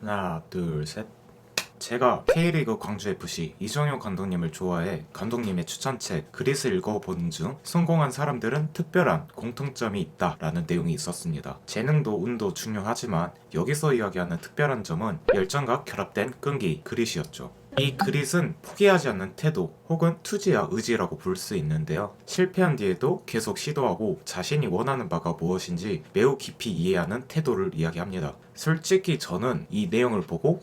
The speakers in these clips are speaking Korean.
하나, 둘, 셋. 제가 K리그 광주FC 이정효 감독님을 좋아해 감독님의 추천책 그릿을 읽어보는 중 성공한 사람들은 특별한 공통점이 있다라는 내용이 있었습니다. 재능도 운도 중요하지만 여기서 이야기하는 특별한 점은 열정과 결합된 끈기, 그릿이었죠. 이 그릿은 포기하지 않는 태도 혹은 투지와 의지라고 볼 수 있는데요. 실패한 뒤에도 계속 시도하고 자신이 원하는 바가 무엇인지 매우 깊이 이해하는 태도를 이야기합니다. 솔직히 저는 이 내용을 보고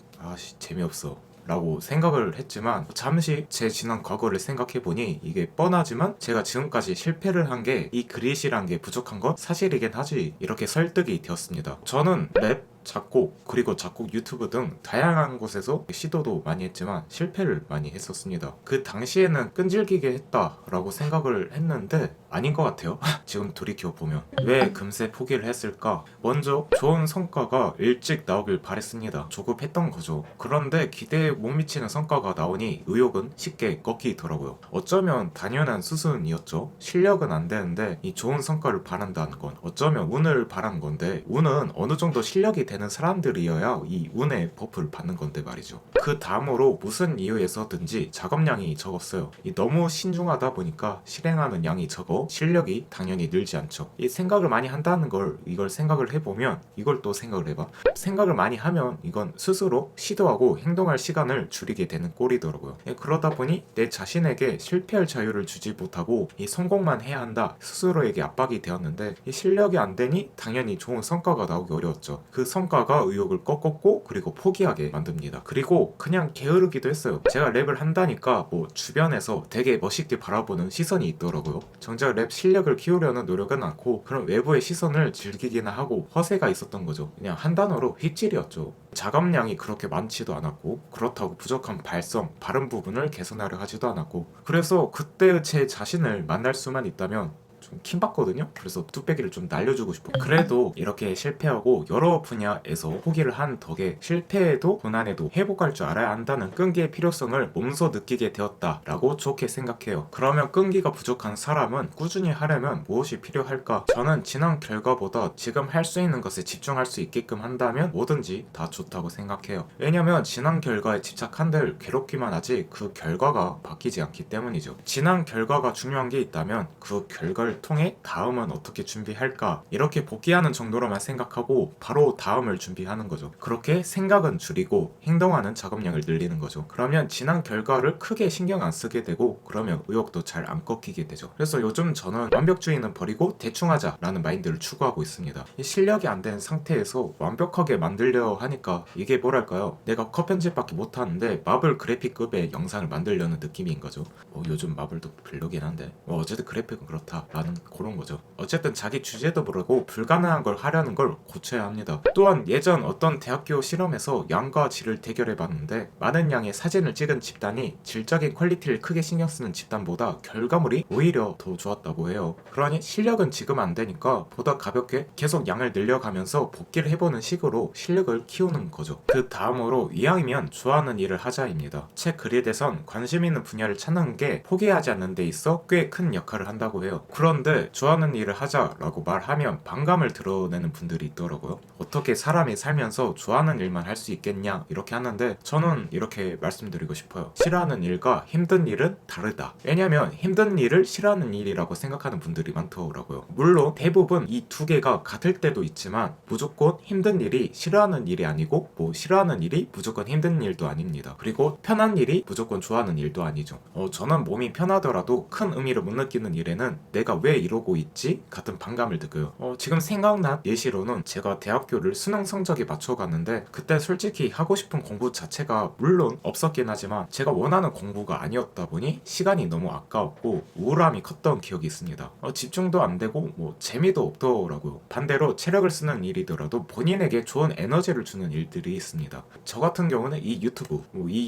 재미없어 라고 생각을 했지만 잠시 제 지난 과거를 생각해보니 이게 뻔하지만 제가 지금까지 실패를 한 게 이 그릿이란 게 부족한 건 사실이긴 하지 이렇게 설득이 되었습니다. 저는 랩, 작곡, 그리고 작곡 유튜브 등 다양한 곳에서 시도도 많이 했지만 실패를 많이 했었습니다. 그 당시에는 끈질기게 했다라고 생각을 했는데 아닌 것 같아요. 지금 돌이켜보면 왜 금세 포기를 했을까? 먼저 좋은 성과가 일찍 나오길 바랬습니다. 조급했던 거죠. 그런데 기대에 못 미치는 성과가 나오니 의욕은 쉽게 꺾이더라고요. 어쩌면 당연한 수순이었죠. 실력은 안 되는데 이 좋은 성과를 바란다는 건 어쩌면 운을 바란 건데 운은 어느 정도 실력이 되는 사람들이어야 이 운의 버프를 받는 건데 말이죠. 그 다음으로 무슨 이유에서든지 작업량이 적었어요. 너무 신중하다 보니까 실행하는 양이 적어 실력이 당연히 늘지 않죠. 이 생각을 많이 한다는 걸 이걸 생각을 해보면 이걸 또 생각을 해봐. 생각을 많이 하면 이건 스스로 시도하고 행동할 시간을 줄이게 되는 꼴이더라고요. 그러다 보니 내 자신에게 실패할 자유를 주지 못하고 이 성공만 해야 한다 스스로에게 압박이 되었는데 이 실력이 안 되니 당연히 좋은 성과가 나오기 어려웠죠. 그 성과가 의욕을 꺾었고 그리고 포기하게 만듭니다. 그리고 그냥 게으르기도 했어요. 제가 랩을 한다니까 뭐 주변에서 되게 멋있게 바라보는 시선이 있더라고요. 정작 랩 실력을 키우려는 노력은 않고 그런 외부의 시선을 즐기기나 하고 허세가 있었던 거죠. 그냥 한 단어로 휘질이었죠. 작업량이 그렇게 많지도 않았고 그렇다고 부족한 발성, 발음 부분을 개선하려 하지도 않았고 그래서 그때 제 자신을 만날 수만 있다면 좀 킹받거든요. 그래서 뚝배기를 좀 날려주고 싶어. 그래도 이렇게 실패하고 여러 분야에서 포기를 한 덕에 실패에도 고난에도 회복할 줄 알아야 한다는 끈기의 필요성을 몸소 느끼게 되었다라고 좋게 생각해요. 그러면 끈기가 부족한 사람은 꾸준히 하려면 무엇이 필요할까? 저는 지난 결과보다 지금 할 수 있는 것에 집중할 수 있게끔 한다면 뭐든지 다 좋다고 생각해요. 왜냐면 지난 결과에 집착한들 괴롭기만 하지 그 결과가 바뀌지 않기 때문이죠. 지난 결과가 중요한 게 있다면 그 결과를 통해 다음은 어떻게 준비할까 이렇게 복귀하는 정도로만 생각하고 바로 다음을 준비하는 거죠. 그렇게 생각은 줄이고 행동하는 작업량을 늘리는 거죠. 그러면 지난 결과를 크게 신경 안 쓰게 되고 그러면 의욕도 잘 안 꺾이게 되죠. 그래서 요즘 저는 완벽주의는 버리고 대충 하자라는 마인드를 추구하고 있습니다. 이 실력이 안 된 상태에서 완벽하게 만들려 하니까 이게 뭐랄까요, 내가 컷 편집밖에 못하는데 마블 그래픽급의 영상을 만들려는 느낌인 거죠. 요즘 마블도 별로긴 한데 어쨌든 그래픽은 그렇다라는 그런 거죠. 어쨌든 자기 주제도 모르고 불가능한 걸 하려는 걸 고쳐야 합니다. 또한 예전 어떤 대학교 실험에서 양과 질을 대결해 봤는데 많은 양의 사진을 찍은 집단이 질적인 퀄리티를 크게 신경 쓰는 집단보다 결과물이 오히려 더 좋았다고 해요. 그러니 실력은 지금 안 되니까 보다 가볍게 계속 양을 늘려가면서 복기를 해보는 식으로 실력을 키우는 거죠. 그 다음으로 이왕이면 좋아하는 일을 하자입니다. 책 그릿에선 관심 있는 분야를 찾는 게 포기하지 않는 데 있어 꽤 큰 역할을 한다고 해요. 그런데 좋아하는 일을 하자라고 말하면 반감을 드러내는 분들이 있더라고요. 어떻게 사람이 살면서 좋아하는 일만 할 수 있겠냐 이렇게 하는데 저는 이렇게 말씀드리고 싶어요. 싫어하는 일과 힘든 일은 다르다. 왜냐면 힘든 일을 싫어하는 일이라고 생각하는 분들이 많더라고요. 물론 대부분 이 두 개가 같을 때도 있지만 무조건 힘든 일이 싫어하는 일이 아니고 싫어하는 일이 무조건 힘든 일도 아닙니다. 그리고 편한 일이 무조건 좋아하는 일도 아니죠. 저는 몸이 편하더라도 큰 의미를 못 느끼는 일에는 내가 왜 이러고 있지? 같은 반감을 느껴요. 지금 생각난 예시로는 제가 대학교를 수능 성적에 맞춰갔는데 그때 솔직히 하고 싶은 공부 자체가 물론 없었긴 하지만 제가 원하는 공부가 아니었다 보니 시간이 너무 아까웠고 우울함이 컸던 기억이 있습니다. 집중도 안 되고 재미도 없더라고요. 반대로 체력을 쓰는 일이더라도 본인에게 좋은 에너지를 주는 일들이 있습니다. 저 같은 경우는 이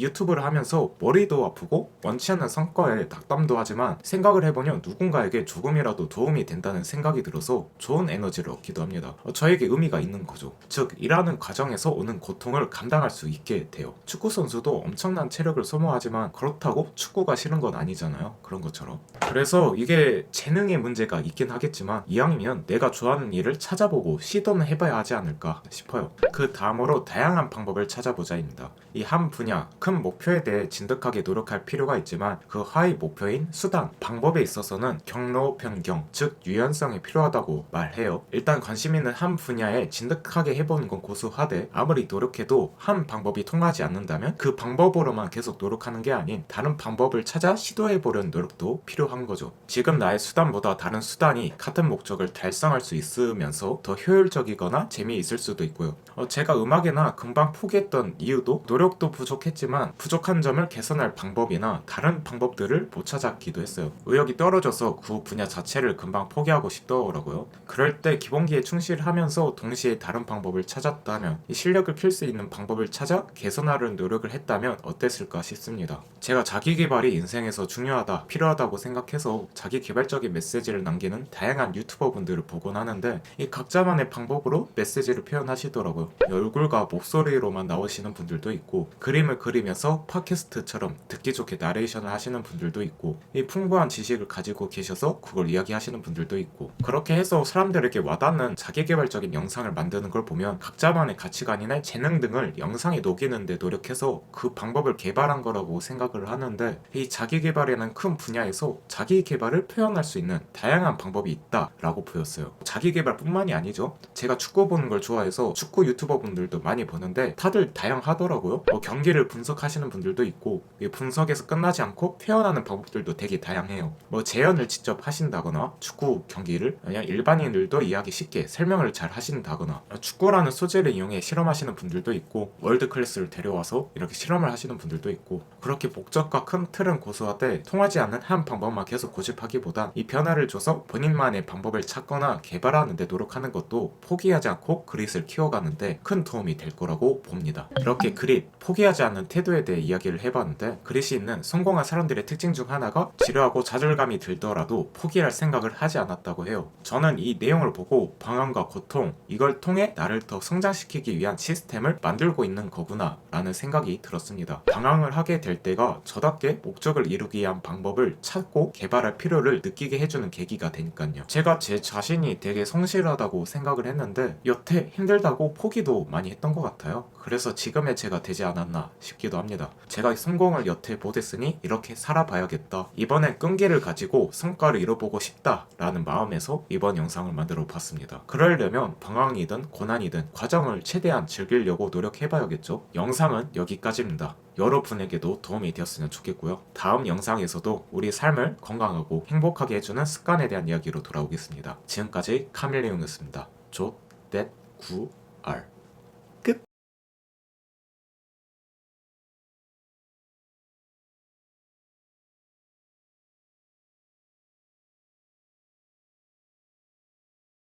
유튜브를 하면서 머리도 아프고 원치 않는 성과에 낙담도 하지만 생각을 해보면 누군가에게 조금이라도 조금이라도 도움이 된다는 생각이 들어서 좋은 에너지를 얻기도 합니다. 저에게 의미가 있는 거죠. 즉 일하는 과정에서 오는 고통을 감당할 수 있게 돼요. 축구 선수도 엄청난 체력을 소모하지만 그렇다고 축구가 싫은 건 아니잖아요. 그런 것처럼. 그래서 이게 재능의 문제가 있긴 하겠지만 이왕이면 내가 좋아하는 일을 찾아보고 시도는 해봐야 하지 않을까 싶어요. 그 다음으로 다양한 방법을 찾아보자입니다. 이 한 분야, 큰 목표에 대해 진득하게 노력할 필요가 있지만 그 하위 목표인 수단, 방법에 있어서는 경로 변경, 즉 유연성이 필요하다고 말해요. 일단 관심 있는 한 분야에 진득하게 해보는 건 고수하되 아무리 노력해도 한 방법이 통하지 않는다면 그 방법으로만 계속 노력하는 게 아닌 다른 방법을 찾아 시도해보려는 노력도 필요한 거죠. 지금 나의 수단보다 다른 수단이 같은 목적을 달성할 수 있으면서 더 효율적이거나 재미있을 수도 있고요. 제가 음악이나 금방 포기했던 이유도 노력도 부족했지만 부족한 점을 개선할 방법이나 다른 방법들을 못 찾았기도 했어요. 의욕이 떨어져서 그 분야 자체를 금방 포기하고 싶더라고요. 그럴 때 기본기에 충실하면서 동시에 다른 방법을 찾았다면 이 실력을 킬 수 있는 방법을 찾아 개선하려는 노력을 했다면 어땠을까 싶습니다. 제가 자기계발이 인생에서 중요하다, 필요하다고 생각해서 자기계발적인 메시지를 남기는 다양한 유튜버 분들을 보곤 하는데 이 각자만의 방법으로 메시지를 표현하시더라고요. 얼굴과 목소리로만 나오시는 분들도 있고 그림을 그리면서 팟캐스트처럼 듣기 좋게 나레이션을 하시는 분들도 있고 이 풍부한 지식을 가지고 계셔서 그걸 이야기하시는 분들도 있고 그렇게 해서 사람들에게 와닿는 자기계발적인 영상을 만드는 걸 보면 각자만의 가치관이나 재능 등을 영상에 녹이는데 노력해서 그 방법을 개발한 거라고 생각을 하는데 이 자기계발이라는 큰 분야에서 자기계발을 표현할 수 있는 다양한 방법이 있다라고 보였어요. 자기계발뿐만이 아니죠. 제가 축구 보는 걸 좋아해서 축구 유튜버 분들도 많이 보는데 다들 다양하더라고요. 경기를 분석하시는 분들도 있고 이 분석에서 끝나지 않고 표현하는 방법들도 되게 다양해요. 재현을 직접 하신다거나 축구 경기를 그냥 일반인들도 이해하기 쉽게 설명을 잘 하신다거나 축구라는 소재를 이용해 실험하시는 분들도 있고 월드 클래스를 데려와서 이렇게 실험을 하시는 분들도 있고 그렇게 목적과 큰 틀은 고수하되 통하지 않는 한 방법만 계속 고집하기보단 이 변화를 줘서 본인만의 방법을 찾거나 개발하는 데 노력하는 것도 포기하지 않고 그릿을 키워가는데 큰 도움이 될 거라고 봅니다. 이렇게 그릿, 포기하지 않는 태도에 대해 이야기를 해봤는데 그릿이 있는 성공한 사람들의 특징 중 하나가 지루하고 좌절감이 들더라도 포기할 생각을 하지 않았다고 해요. 저는 이 내용을 보고 방황과 고통, 이걸 통해 나를 더 성장시키기 위한 시스템을 만들고 있는 거구나 라는 생각이 들었습니다. 방황을 하게 될 때가 저답게 목적을 이루기 위한 방법을 찾고 개발할 필요를 느끼게 해주는 계기가 되니까요. 제가 제 자신이 되게 성실하다고 생각을 했는데 여태 힘들다고 포기도 많이 했던 것 같아요. 그래서 지금의 제가 되지 않았나 싶기도 합니다. 제가 성공을 여태 못했으니 이렇게 살아봐야겠다. 이번엔 끈기를 가지고 성과를 이뤄보고 싶다 라는 마음에서 이번 영상을 만들어 봤습니다. 그러려면 방황이든 고난이든 과정을 최대한 즐기려고 노력해봐야겠죠. 영상은 여기까지입니다. 여러분에게도 도움이 되었으면 좋겠고요. 다음 영상에서도 우리 삶을 건강하고 행복하게 해주는 습관에 대한 이야기로 돌아오겠습니다. 지금까지 카밀레온이었습니다. 조, 댓, 구, 알.